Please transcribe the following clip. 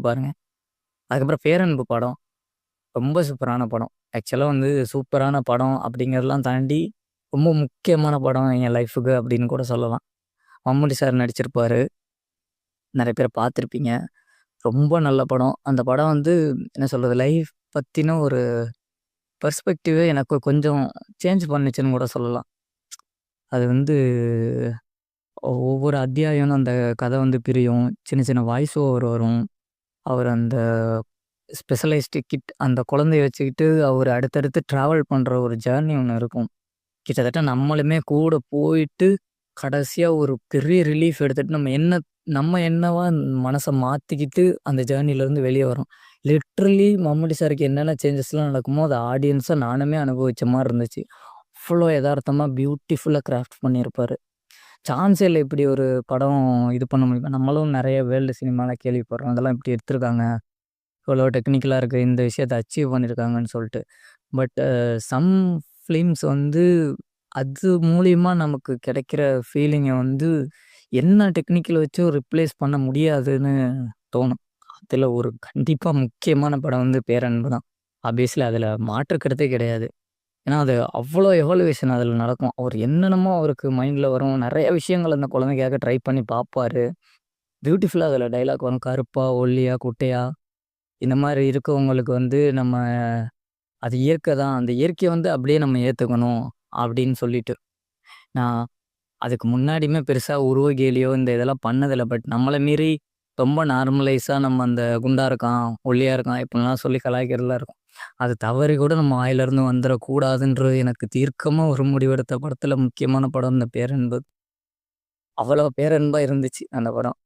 இருக்கு பாருங்க. அதுக்கப்புறம் பேரன்பு படம். ரொம்ப சூப்பரான படம். ஆக்சுவலா வந்து சூப்பரான படம் அப்படிங்கிறதெல்லாம் தாண்டி, ரொம்ப முக்கியமான படம் என் லைஃப்‌க்கு அப்படின்னு கூட சொல்லலாம். மம்முட்டி சார் நடிச்சிருப்பாரு. நெறைய பேர் பார்த்துருப்பீங்க. ரொம்ப நல்ல படம். அந்த படம் வந்து என்ன சொல்றது? லைஃப் பத்தின ஒரு பெர்ஸ்பெக்டிவே எனக்கு கொஞ்சம் சேஞ்ச் பண்ணுச்சுன்னு கூட சொல்லலாம். அது வந்து ஒவ்வொரு அத்தியாயம் அந்த கதை வந்து பிரியும். சின்ன சின்ன வாய்ஸ் ஓவர் வரும். அவர் அந்த ஸ்பெஷலைஸ்டு கிட் அந்த குழந்தைய வச்சுக்கிட்டு அவரு அடுத்தடுத்து ட்ராவல் பண்ற ஒரு ஜர்னி ஒண்ணு இருக்கும். கிட்டத்தட்ட நம்மளுமே கூட போயிட்டு, கடைசியா ஒரு பெரிய ரிலீஃப் எடுத்துட்டு நம்ம என்னவா மனச மாத்திக்கிட்டு அந்த ஜர்னிலருந்து வெளிய வரோம். லிட்டரலி மம்முட்டி சாருக்கு என்னென்ன சேஞ்சஸ்லாம் நடக்குமோ, அத ஆடியன்ஸா நானுமே அனுபவிச்ச மாரி இருந்துச்சு. அவ்ளோ எதார்த்தமா பியூட்டிஃபுல்லா கிராஃப்ட் பண்ணியிருப்பாரு. சான்ஸே இல்ல இப்படி ஒரு படம் இது பண்ண முடியுமா? நம்மளும் நெறைய வேர்ல்டு சினிமாலாம் கேள்விப்படுறோம். அதெல்லாம் இப்படி எடுத்திருக்காங்க. இவ்வளோ டெக்னிக்கலா இருக்கு. இந்த விஷயத்த அச்சீவ் பண்ணியிருக்காங்கன்னு சொல்ட்டு. பட் சம் ஃபிலிம்ஸ் வந்து அது மூலியமா நமக்கு கிடைக்கிற ஃபீலிங்க வந்து என்ன டெக்னிக்கல் வச்சும் ரிப்ளேஸ் பண்ண முடியாதுன்னு தோணும். அதுல ஒரு கண்டிப்பா முக்கியமான படம் வந்து பேரன்பு தான். ஆப்வியஸ்லி அதுல மாற்று கருத்தே கிடையாது. ஏன்னா, அது அவ்வளோ எவாலுவேஷன் அதுல நடக்கும். அவர் என்னென்னமோ அவருக்கு மைண்ட்ல வரும். நெறைய விஷயங்கள் அந்த குழந்தைக்காக ட்ரை பண்ணி பார்ப்பாரு. பியூட்டிஃபுல்லா அதுல டயலாக் வரும். கருப்பா, ஒல்லியா, குட்டையா இந்த மாரி இருக்கவங்களுக்கு வந்து நம்ம அது இயற்கை தான். அந்த இயற்கைய வந்து அப்படியே நம்ம ஏத்துக்கணும் அப்படின்னு சொல்லிட்டு. நான் அதுக்கு முன்னாடியுமே பெருசா உருவ கேலியோ இந்த இதெல்லாம் பண்ணதில்ல. பட் நம்மள மீறி ரொம்ப நார்மலைஸா நம்ம அந்த குண்டா இருக்கான், ஒல்லியா இருக்கான் இப்படிலாம் சொல்லி கலாய்க்கிறதுலாம் இருக்கும். அது தவறி கூட நம்ம வாயிலருந்து வந்துறக்கூடாதுன்றது எனக்கு தீர்க்கமா ஒரு முடிவெடுத்த படத்துல முக்கியமான படம் இந்த பேரன்பு. அவ்வளோ பேரன்பா இருந்துச்சு அந்த படம்.